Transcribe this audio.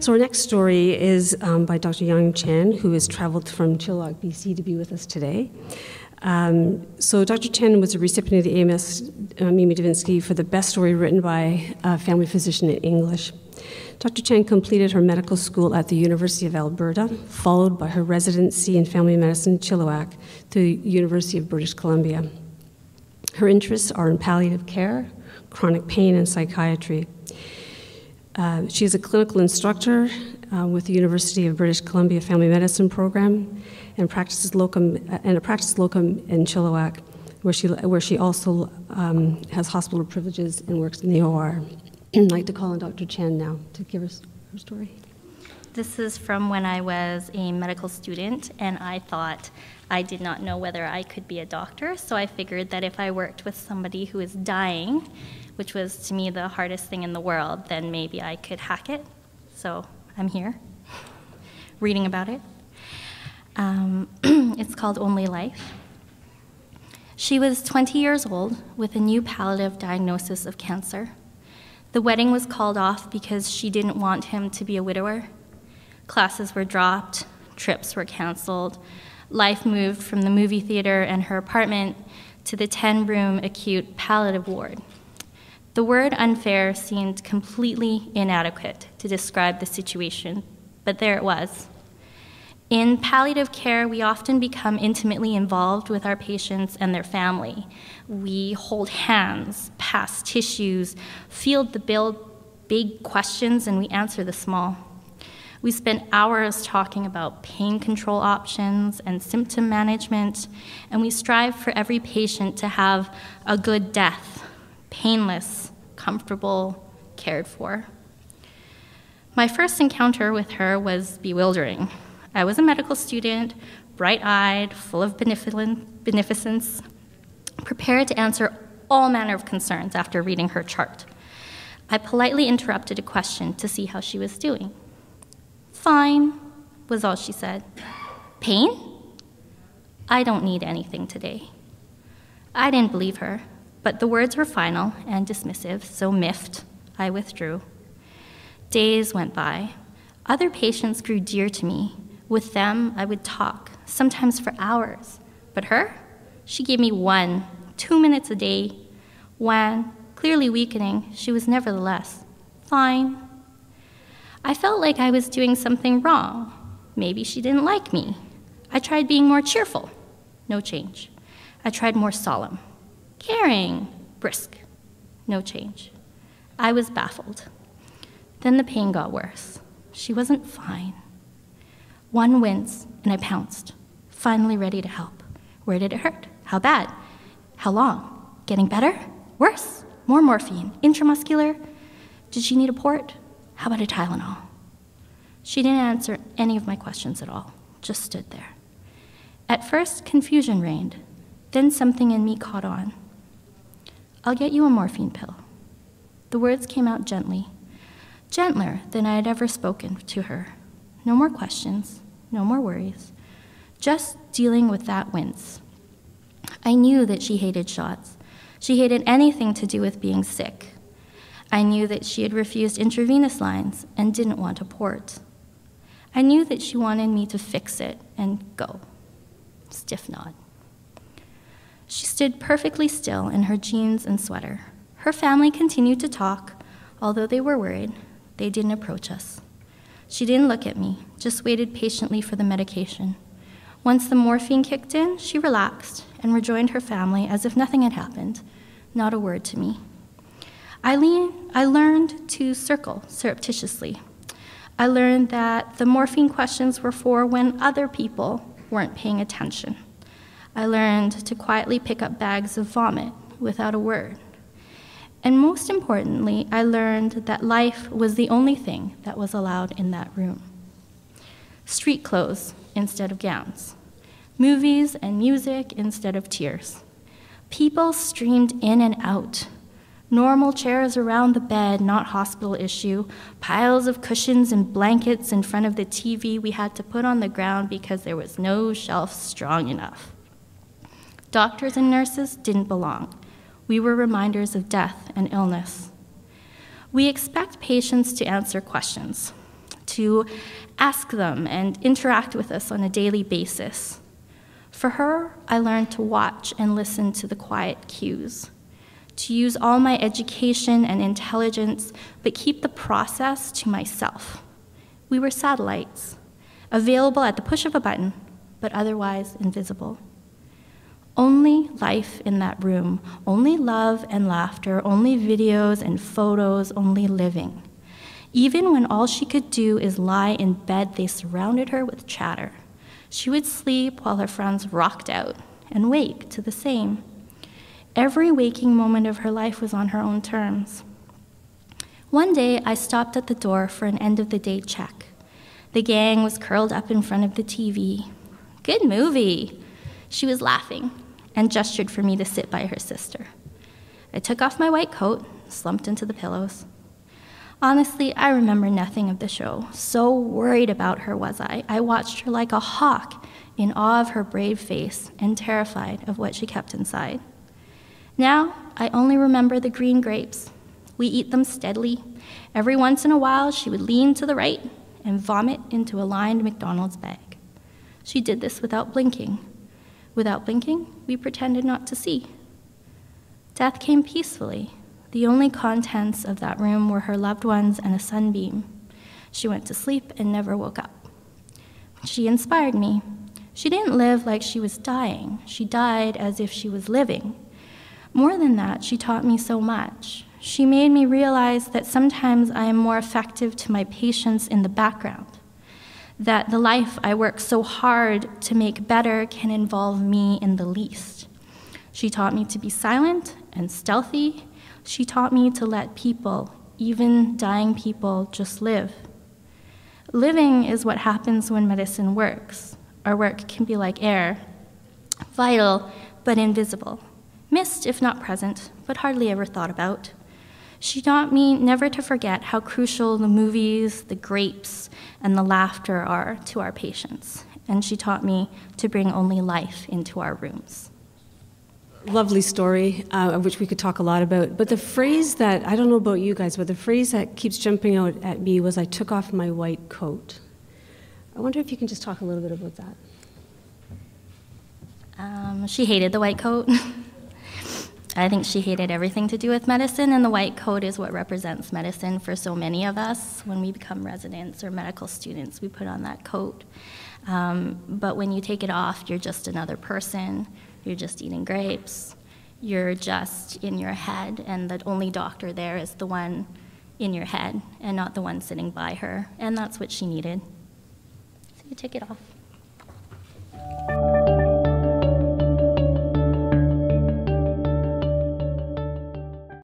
So our next story is by Dr. Ruoh-Yeng Chang, who has traveled from Chilliwack, BC to be with us today. So Dr. Chen was a recipient of the AMS Mimi Divinsky for the best story written by a family physician in English. Dr. Chen completed her medical school at the University of Alberta, followed by her residency in family medicine in Chilliwack through the University of British Columbia. Her interests are in palliative care, chronic pain, and psychiatry. She is a clinical instructor with the University of British Columbia Family Medicine Program and practices locum in Chilliwack, where she also has hospital privileges and works in the OR. I'd like to call on Dr. Chen now to give us her story. This is from when I was a medical student, and I thought I did not know whether I could be a doctor, so I figured that if I worked with somebody who is dying, which was to me the hardest thing in the world, then maybe I could hack it. So I'm here, reading about it. It's called Only Life. She was 20 years old with a new palliative diagnosis of cancer. The wedding was called off because she didn't want him to be a widower. Classes were dropped, trips were canceled. Life moved from the movie theater and her apartment to the 10-room acute palliative ward. The word unfair seemed completely inadequate to describe the situation, but there it was. In palliative care, we often become intimately involved with our patients and their family. We hold hands, pass tissues, field the big questions, and we answer the small. We spend hours talking about pain control options and symptom management, and we strive for every patient to have a good death, painless, comfortable, cared for. My first encounter with her was bewildering. I was a medical student, bright-eyed, full of beneficence, prepared to answer all manner of concerns after reading her chart. I politely interrupted a question to see how she was doing. "Fine," was all she said. "Pain? I don't need anything today." I didn't believe her, but the words were final and dismissive, so miffed, I withdrew. Days went by. Other patients grew dear to me. With them, I would talk, sometimes for hours. But her? She gave me 1-2 minutes a day. When, clearly weakening, she was nevertheless fine. I felt like I was doing something wrong. Maybe she didn't like me. I tried being more cheerful. No change. I tried more solemn. Caring, brisk. No change. I was baffled. Then the pain got worse. She wasn't fine. One wince, and I pounced, finally ready to help. Where did it hurt? How bad? How long? Getting better? Worse? More morphine? Intramuscular? Did she need a port? How about a Tylenol? She didn't answer any of my questions at all, just stood there. At first, confusion reigned. Then something in me caught on. "I'll get you a morphine pill." The words came out gently, gentler than I had ever spoken to her. No more questions, no more worries, just dealing with that wince. I knew that she hated shots. She hated anything to do with being sick. I knew that she had refused intravenous lines and didn't want a port. I knew that she wanted me to fix it and go. Stiff nod. She stood perfectly still in her jeans and sweater. Her family continued to talk, although they were worried. They didn't approach us. She didn't look at me, just waited patiently for the medication. Once the morphine kicked in, she relaxed and rejoined her family as if nothing had happened, not a word to me. I learned to circle surreptitiously. I learned that the morphine questions were for when other people weren't paying attention. I learned to quietly pick up bags of vomit without a word. And most importantly, I learned that life was the only thing that was allowed in that room. Street clothes instead of gowns. Movies and music instead of tears. People streamed in and out. Normal chairs around the bed, not hospital issue. Piles of cushions and blankets in front of the TV we had to put on the ground because there was no shelf strong enough. Doctors and nurses didn't belong. We were reminders of death and illness. We expect patients to answer questions, to ask them and interact with us on a daily basis. For her, I learned to watch and listen to the quiet cues, to use all my education and intelligence, but keep the process to myself. We were satellites, available at the push of a button, but otherwise invisible. Only life in that room, only love and laughter, only videos and photos, only living. Even when all she could do is lie in bed, they surrounded her with chatter. She would sleep while her friends rocked out and wake to the same. Every waking moment of her life was on her own terms. One day, I stopped at the door for an end-of-the-day check. The gang was curled up in front of the TV. "Good movie." She was laughing and gestured for me to sit by her sister. I took off my white coat, slumped into the pillows. Honestly, I remember nothing of the show. So worried about her was I. I watched her like a hawk, in awe of her brave face and terrified of what she kept inside. Now, I only remember the green grapes. We eat them steadily. Every once in a while, she would lean to the right and vomit into a lined McDonald's bag. She did this without blinking. Without blinking, we pretended not to see. Death came peacefully. The only contents of that room were her loved ones and a sunbeam. She went to sleep and never woke up. She inspired me. She didn't live like she was dying. She died as if she was living. More than that, she taught me so much. She made me realize that sometimes I am more effective to my patients in the background, that the life I work so hard to make better can involve me in the least. She taught me to be silent and stealthy. She taught me to let people, even dying people, just live. Living is what happens when medicine works. Our work can be like air, vital but invisible, missed if not present, but hardly ever thought about. She taught me never to forget how crucial the movies, the grapes, and the laughter are to our patients. And she taught me to bring only life into our rooms. Lovely story, of which we could talk a lot about. But the phrase that, I don't know about you guys, but the phrase that keeps jumping out at me was, "I took off my white coat." I wonder if you can just talk a little bit about that. She hated the white coat. I think she hated everything to do with medicine, and the white coat is what represents medicine for so many of us. When we become residents or medical students, we put on that coat. But when you take it off, you're just another person. You're just eating grapes. You're just in your head, and the only doctor there is the one in your head and not the one sitting by her. And that's what she needed. So you take it off.